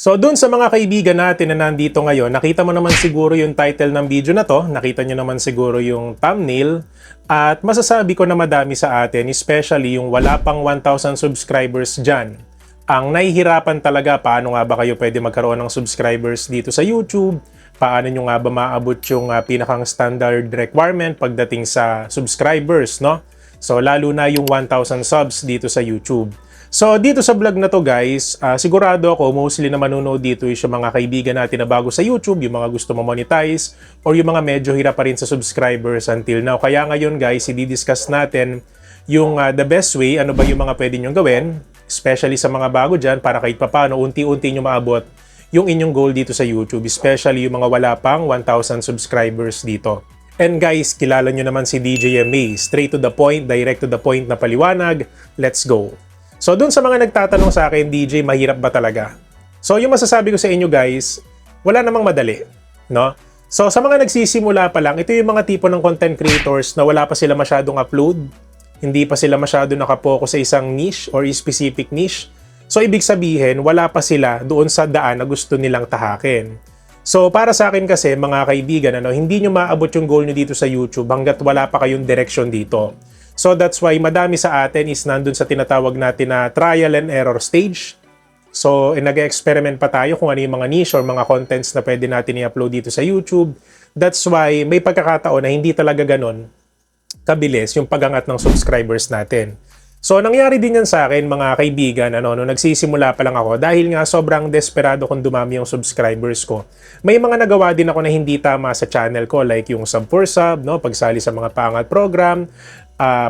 So dun sa mga kaibigan natin na nandito ngayon, nakita mo naman siguro yung title ng video na to, nakita nyo naman siguro yung thumbnail, at masasabi ko na madami sa atin, especially yung wala pang 1,000 subscribers dyan. Ang nahihirapan talaga, paano nga ba kayo pwede magkaroon ng subscribers dito sa YouTube? Paano nyo nga ba maabot yung pinakang standard requirement pagdating sa subscribers, no? So lalo na yung 1,000 subs dito sa YouTube. So dito sa vlog na to guys, sigurado ako mostly na manunood dito is yung mga kaibigan natin na bago sa YouTube, yung mga gusto mo-monetize, or yung mga medyo hirap pa rin sa subscribers until now. Kaya ngayon guys, i-discuss natin yung the best way, ano ba yung mga pwede nyong gawin, especially sa mga bago dyan, para kahit papano unti-unti nyo maabot yung inyong goal dito sa YouTube, especially yung mga wala pang 1,000 subscribers dito. And guys, kilala nyo naman si DJ MA, straight to the point, direct to the point na paliwanag, let's go! So dun sa mga nagtatanong sa akin, DJ, mahirap ba talaga? So yung masasabi ko sa inyo guys, wala namang madali, no? So sa mga nagsisimula pa lang, ito yung mga tipo ng content creators na wala pa sila masyadong upload, hindi pa sila masyado nakapokus sa isang niche or specific niche. So ibig sabihin, wala pa sila doon sa daan na gusto nilang tahakin. So para sa akin kasi, mga kaibigan, hindi nyo maabot yung goal nyo dito sa YouTube hanggat wala pa kayong direction dito. So that's why madami sa atin is nandun sa tinatawag natin na trial and error stage. So nag-experiment pa tayo kung ano yung mga niche or mga contents na pwede natin i-upload dito sa YouTube. That's why may pagkakataon na hindi talaga ganun kabilis yung pagangat ng subscribers natin. So nangyari din yan sa akin mga kaibigan, nung nagsisimula pa lang ako, dahil nga sobrang desperado kung dumami yung subscribers ko. May mga nagawa din ako na hindi tama sa channel ko, like yung sub for sub, pagsali sa mga pangat program,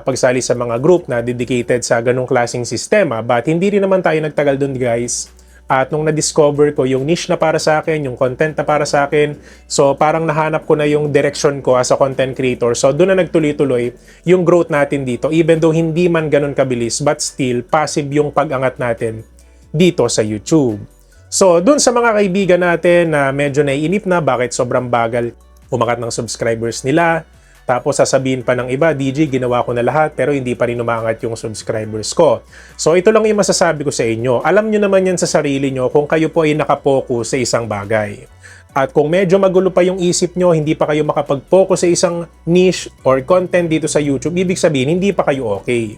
pagsali sa mga group na dedicated sa ganong klaseng sistema. But hindi rin naman tayo nagtagal dun guys. At nung na-discover ko yung niche na para sa akin, yung content na para sa akin, so parang nahanap ko na yung direction ko as a content creator. So doon na nagtuloy-tuloy yung growth natin dito. Even though hindi man ganon kabilis, but still passive yung pag-angat natin dito sa YouTube. So doon sa mga kaibigan natin na medyo naiinip na bakit sobrang bagal umangat ng subscribers nila, tapos sasabihin pa ng iba, DJ, ginawa ko na lahat pero hindi pa rin umangat yung subscribers ko. So ito lang yung masasabi ko sa inyo. Alam nyo naman yan sa sarili nyo kung kayo po ay nakapokus sa isang bagay. At kung medyo magulo pa yung isip nyo, hindi pa kayo makapag-focus sa isang niche or content dito sa YouTube, ibig sabihin, hindi pa kayo okay.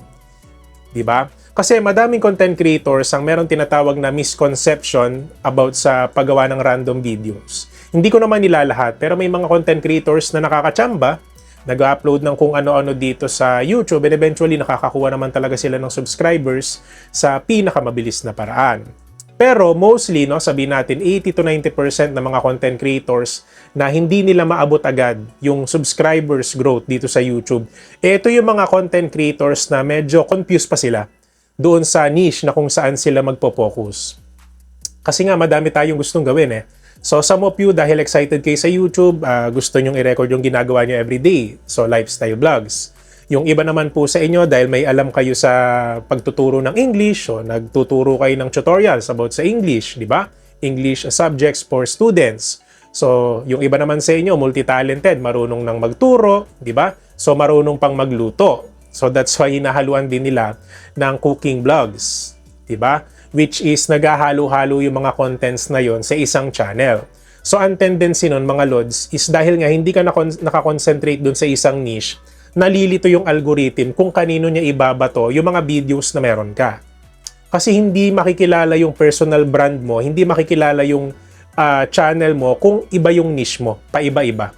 Diba? Kasi madaming content creators ang meron tinatawag na misconception about sa paggawa ng random videos. Hindi ko naman nilalahat, pero may mga content creators na nakakachamba, nag-upload ng kung ano-ano dito sa YouTube, and eventually nakakakuha naman talaga sila ng subscribers sa pinakamabilis na paraan. Pero mostly, sabihin natin 80 to 90% ng mga content creators na hindi nila maabot agad yung subscribers growth dito sa YouTube. Ito yung mga content creators na medyo confused pa sila doon sa niche na kung saan sila magpo-focus. Kasi nga madami tayong gustong gawin . So some of you, dahil excited kayo sa YouTube, gusto nyong i-record yung ginagawa nyo everyday. So lifestyle vlogs. Yung iba naman po sa inyo, dahil may alam kayo sa pagtuturo ng English, so nagtuturo kayo ng tutorials about sa English, di ba? English subjects for students. So yung iba naman sa inyo, multi-talented, marunong nang magturo, di ba? So marunong pang magluto. So that's why hinahaluan din nila ng cooking vlogs, di ba? Which is naghahalo-halo yung mga contents na yon sa isang channel. So ang tendency nun mga lods is dahil nga hindi ka nakakonsentrate dun sa isang niche, nalilito yung algorithm kung kanino niya ibabato yung mga videos na meron ka. Kasi hindi makikilala yung personal brand mo, hindi makikilala yung channel mo kung iba yung niche mo, paiba-iba.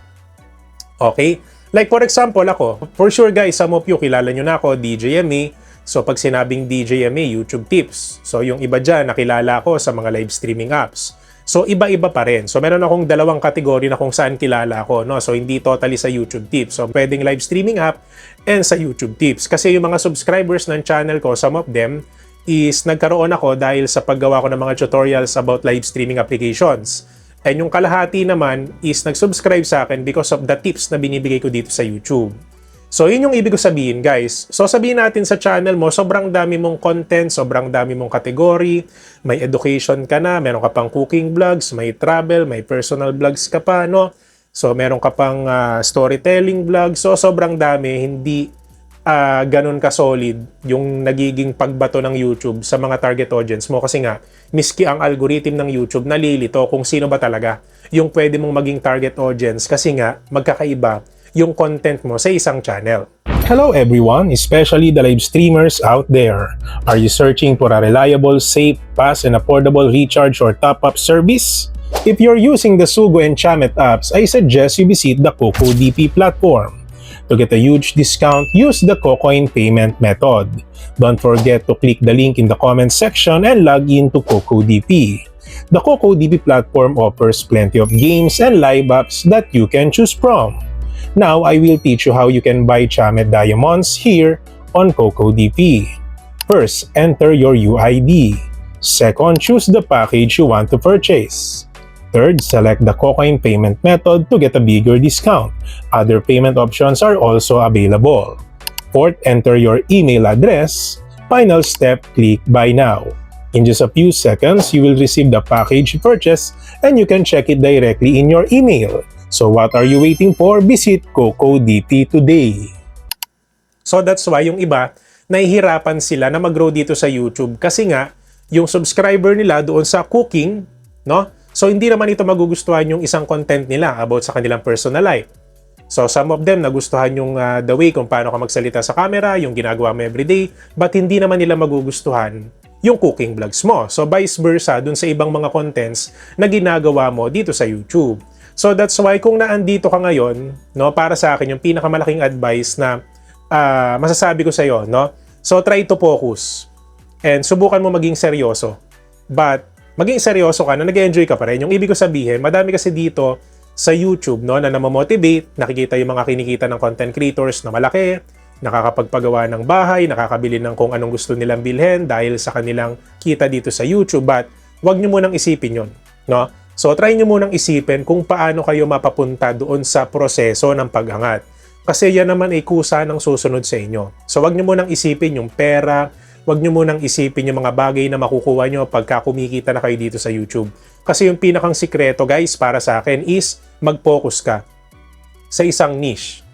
Okay? Like for example ako, for sure guys, some of you kilala nyo na ako, DJ MA. So pag sinabing DJ MA, YouTube tips. So yung iba dyan, nakilala ko sa mga live streaming apps. So iba-iba pa rin. So meron akong dalawang kategory na kung saan kilala ako. So hindi totally sa YouTube tips. So pwedeng live streaming app and sa YouTube tips. Kasi yung mga subscribers ng channel ko, some of them is nagkaroon ako dahil sa paggawa ko ng mga tutorials about live streaming applications. And yung kalahati naman is nag-subscribe sa akin because of the tips na binibigay ko dito sa YouTube. So, yun yung ibig ko sabihin, guys. So, sabihin natin sa channel mo, sobrang dami mong content, sobrang dami mong category, may education ka na, meron ka pang cooking vlogs, may travel, may personal vlogs ka pa, So, meron ka pang storytelling vlogs. So, sobrang dami, hindi ganun ka-solid yung nagiging pagbato ng YouTube sa mga target audience mo kasi nga, miski ang algorithm ng YouTube nalilito kung sino ba talaga yung pwede mong maging target audience kasi nga magkakaiba yung content mo sa isang channel. Hello everyone, especially the live streamers out there. Are you searching for a reliable, safe, fast, and affordable recharge or top-up service? If you're using the Sugo and Chamet apps, I suggest you visit the CocoDP platform. To get a huge discount, use the Cocoin payment method. Don't forget to click the link in the comment section and log in to CocoDP. The CocoDP platform offers plenty of games and live apps that you can choose from. Now, I will teach you how you can buy Chamet Diamonds here on CocoDP. First, enter your UID. Second, choose the package you want to purchase. Third, select the Cocoin payment method to get a bigger discount. Other payment options are also available. Fourth, enter your email address. Final step, click Buy Now. In just a few seconds, you will receive the package purchase and you can check it directly in your email. So what are you waiting for? Visit CocoDP today. So that's why yung iba, nahihirapan sila na mag-grow dito sa YouTube kasi nga, yung subscriber nila doon sa cooking, no? So, hindi naman ito magugustuhan yung isang content nila about sa kanilang personal life. So, some of them nagustuhan yung the way kung paano ka magsalita sa camera, yung ginagawa mo everyday, but hindi naman nila magugustuhan yung cooking vlogs mo. So, vice versa dun sa ibang mga contents na ginagawa mo dito sa YouTube. So, that's why kung naandito ka ngayon, no, para sa akin, yung pinakamalaking advice na masasabi ko sa iyo, no? So, try to focus and subukan mo maging seryoso. But, maging seryoso ka na nag-enjoy ka pa rin. Yung ibig ko sabihin, madami kasi dito sa YouTube, no, na namomotivate, nakikita yung mga kinikita ng content creators na malaki, nakakapagpagawa ng bahay, nakakabili ng kung anong gusto nilang bilhin dahil sa kanilang kita dito sa YouTube. But wag nyo munang isipin yun. No? So try nyo munang isipin kung paano kayo mapapunta doon sa proseso ng pag-angat. Kasi yan naman ay kusa ng susunod sa inyo. So wag nyo munang isipin yung pera, wag nyo munang isipin yung mga bagay na makukuha nyo pagka kumikita na kayo dito sa YouTube. Kasi yung pinakang sikreto guys para sa akin is mag-focus ka sa isang niche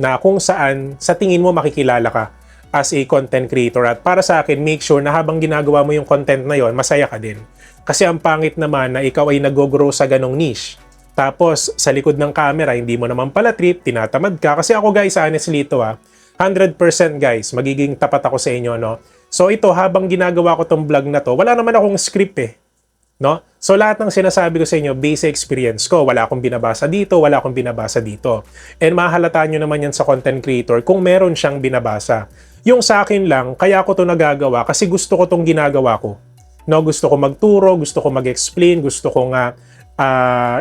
na kung saan sa tingin mo makikilala ka as a content creator. At para sa akin, make sure na habang ginagawa mo yung content na yon, masaya ka din. Kasi ang pangit naman na ikaw ay nag-grow sa ganong niche. Tapos sa likod ng camera, hindi mo naman pala trip, tinatamad ka. Kasi ako guys, honestly ito 100% guys, magiging tapat ako sa inyo, no? So ito, habang ginagawa ko tong vlog na to, wala naman akong script no? So lahat ng sinasabi ko sa inyo, base experience ko. Wala akong binabasa dito, wala akong binabasa dito. And mahalataan nyo naman yan sa content creator kung meron siyang binabasa. Yung sa akin lang, kaya ko to nagagawa kasi gusto ko tong ginagawa ko. No, gusto ko magturo, gusto ko mag-explain, gusto ko nga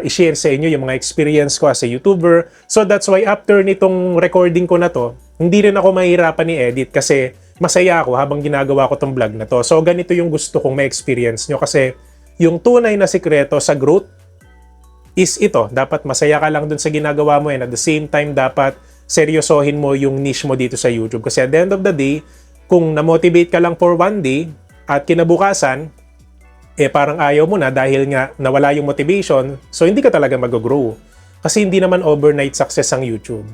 i-share sa inyo yung mga experience ko as a YouTuber. So that's why after nitong recording ko na to, hindi rin ako mahirapan i-edit kasi masaya ako habang ginagawa ko tong vlog na to. So, ganito yung gusto kong ma-experience nyo kasi yung tunay na sikreto sa growth is ito. Dapat masaya ka lang dun sa ginagawa mo and at the same time, dapat seryosohin mo yung niche mo dito sa YouTube. Kasi at the end of the day, kung na-motivate ka lang for one day at kinabukasan, parang ayaw mo na dahil nga nawala yung motivation, so hindi ka talaga mag-grow. Kasi hindi naman overnight success ang YouTube.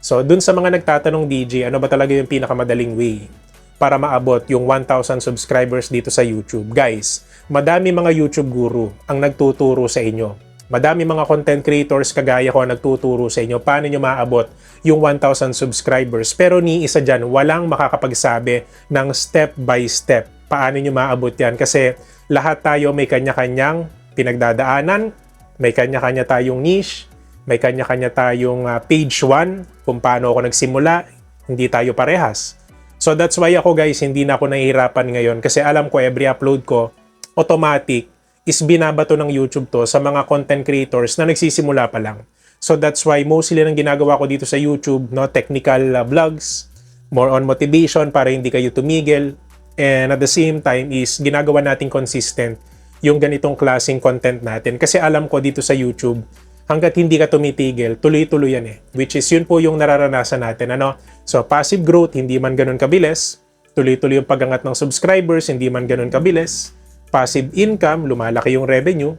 So, dun sa mga nagtatanong, DJ, ano ba talaga yung pinakamadaling way para maabot yung 1,000 subscribers dito sa YouTube? Guys, madami mga YouTube guru ang nagtuturo sa inyo. Madami mga content creators kagaya ko ang nagtuturo sa inyo paano nyo maabot yung 1,000 subscribers. Pero ni isa dyan, walang makakapagsabi ng step by step paano nyo maabot yan. Kasi lahat tayo may kanya-kanyang pinagdadaanan, may kanya-kanya tayong niche, may kanya-kanya tayong page 1 kung paano ako nagsimula, hindi tayo parehas. So that's why ako guys, hindi na ako nahihirapan ngayon kasi alam ko every upload ko, automatic is binabato ng YouTube to sa mga content creators na nagsisimula pa lang. So that's why mostly ng ginagawa ko dito sa YouTube, no, technical vlogs, more on motivation para hindi kayo tumigil. And at the same time is ginagawa natin consistent yung ganitong klaseng content natin. Kasi alam ko dito sa YouTube, hanggat hindi ka tumitigil, tuloy-tuloy yan Which is yun po yung nararanasan natin. Ano? So passive growth, hindi man ganun kabilis. Tuloy-tuloy yung pag-angat ng subscribers, hindi man ganun kabilis. Passive income, lumalaki yung revenue.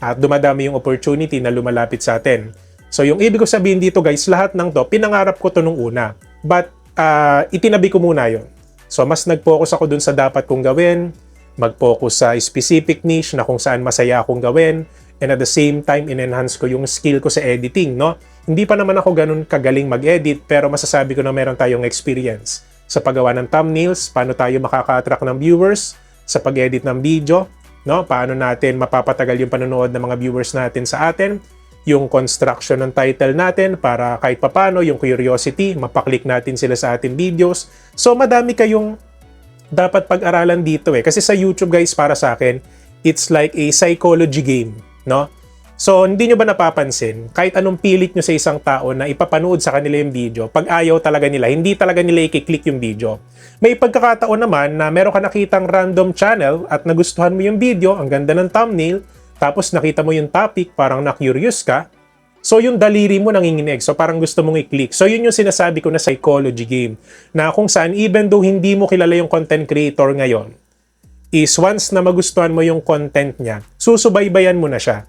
At dumadami yung opportunity na lumalapit sa atin. So yung ibig ko sabihin dito guys, lahat ng to, pinangarap ko to nung una. But itinabi ko muna yon. So mas nag-focus ako dun sa dapat kong gawin, mag-focus sa specific niche na kung saan masaya akong gawin, and at the same time, in-enhance ko yung skill ko sa editing, no? Hindi pa naman ako ganun kagaling mag-edit, pero masasabi ko na meron tayong experience sa paggawa ng thumbnails, paano tayo makaka-attract ng viewers sa pag-edit ng video, no? Paano natin mapapatagal yung panonood ng mga viewers natin sa atin, yung construction ng title natin para kahit papano yung curiosity, mapaklik natin sila sa ating videos. So madami kayong dapat pag-aralan dito eh. Kasi sa YouTube guys, para sa akin, it's like a psychology game, no? So hindi nyo ba napapansin, kahit anong pilit nyo sa isang tao na ipapanood sa kanila yung video, pag ayaw talaga nila, hindi talaga nila i-click yung video. May pagkakataon naman na meron ka nakitang random channel at nagustuhan mo yung video, ang ganda ng thumbnail, tapos nakita mo yung topic, parang na-curious ka, so yung daliri mo nanginginig, so parang gusto mong i-click. So yun yung sinasabi ko na psychology game, na kung saan even though hindi mo kilala yung content creator ngayon, is once na magustuhan mo yung content niya, susubaybayan mo na siya.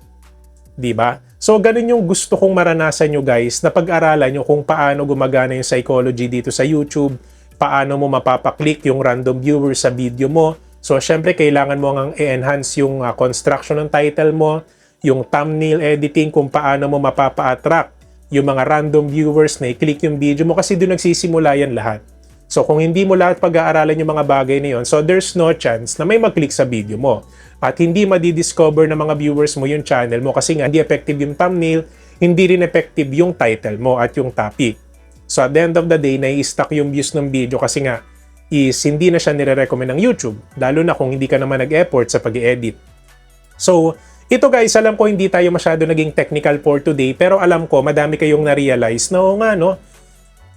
Diba? So ganun yung gusto kong maranasan nyo guys, na pag-aralan nyo kung paano gumagana yung psychology dito sa YouTube, paano mo mapapaklik yung random viewers sa video mo. So, syempre, kailangan mo ngang i-enhance yung construction ng title mo, yung thumbnail editing, kung paano mo mapapa-attract yung mga random viewers na i-click yung video mo kasi doon nagsisimula yan lahat. So, kung hindi mo lahat pag-aaralan yung mga bagay na yun, so there's no chance na may mag-click sa video mo. At hindi madidiscover ng mga viewers mo yung channel mo kasi nga hindi effective yung thumbnail, hindi rin effective yung title mo at yung topic. So, at the end of the day, nai-stuck yung views ng video kasi nga, is hindi na siya nire-recommend ng YouTube, lalo na kung hindi ka naman nag-effort sa pag-edit. So, ito guys, alam ko hindi tayo masyado naging technical for today, pero alam ko madami kayong na-realize na nga no,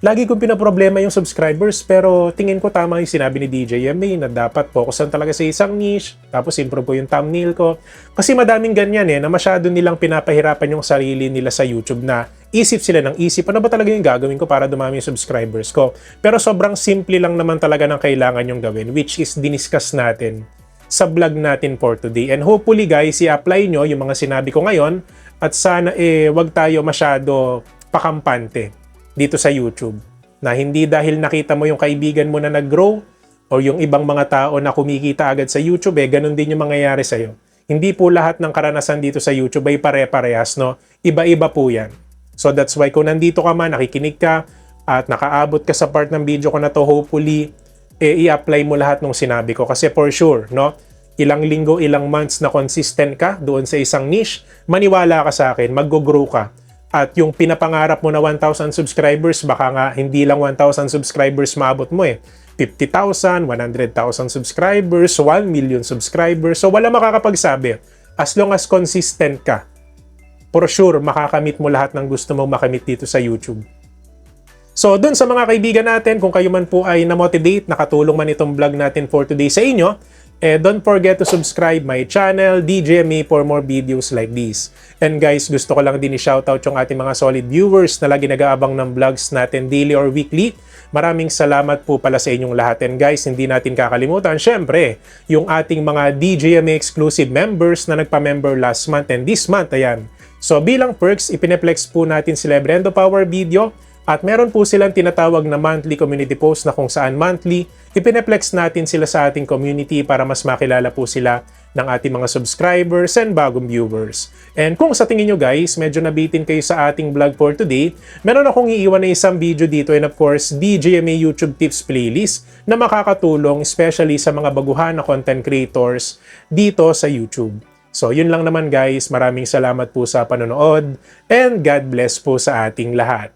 lagi kong pinaproblema yung subscribers, pero tingin ko tama yung sinabi ni DJ MA na dapat focusan talaga sa isang niche, tapos improve ko yung thumbnail ko. Kasi madaming ganyan na masyado nilang pinapahirapan yung sarili nila sa YouTube na isip sila ng isip, ano ba talaga yung gagawin ko para dumami yung subscribers ko? Pero sobrang simple lang naman talaga ng kailangan yung gawin, which is diniscuss natin sa vlog natin for today. And hopefully guys, i-apply nyo yung mga sinabi ko ngayon at sana wag tayo masyado pakampante dito sa YouTube. Na hindi dahil nakita mo yung kaibigan mo na nag-grow o yung ibang mga tao na kumikita agad sa YouTube, ganun din yung mangyayari sa'yo. Hindi po lahat ng karanasan dito sa YouTube ay pare-parehas, no? Iba-iba po yan. So that's why kung nandito ka man, nakikinig ka, at nakaabot ka sa part ng video ko na to, hopefully, i-apply mo lahat ng sinabi ko. Kasi for sure, no? Ilang linggo, ilang months na consistent ka doon sa isang niche, maniwala ka sa akin, mag-grow ka. At yung pinapangarap mo na 1,000 subscribers, baka nga hindi lang 1,000 subscribers maabot mo 50,000, 100,000 subscribers, 1 million subscribers. So wala makakapagsabi. As long as consistent ka, for sure, makakamit mo lahat ng gusto mong makamit dito sa YouTube. So dun sa mga kaibigan natin, kung kayo man po ay na-motivate, nakatulong man itong vlog natin for today sa inyo, don't forget to subscribe my channel, DJ MA, for more videos like this. And guys, gusto ko lang din i-shoutout yung ating mga solid viewers na lagi nag-aabang ng vlogs natin daily or weekly. Maraming salamat po pala sa inyong lahat. And guys, hindi natin kakalimutan, syempre, yung ating mga DJ MA exclusive members na nagpa-member last month and this month, ayan. So bilang perks, ipineplex po natin sila Brendo Power Video. At meron po silang tinatawag na monthly community post na kung saan monthly, ipineplex natin sila sa ating community para mas makilala po sila ng ating mga subscribers and bagong viewers. And kung sa tingin nyo guys, medyo nabitin kayo sa ating vlog for today, meron akong iiwan na isang video dito and of course, DJMA YouTube Tips Playlist na makakatulong especially sa mga baguhan na content creators dito sa YouTube. So yun lang naman guys, maraming salamat po sa panonood and God bless po sa ating lahat.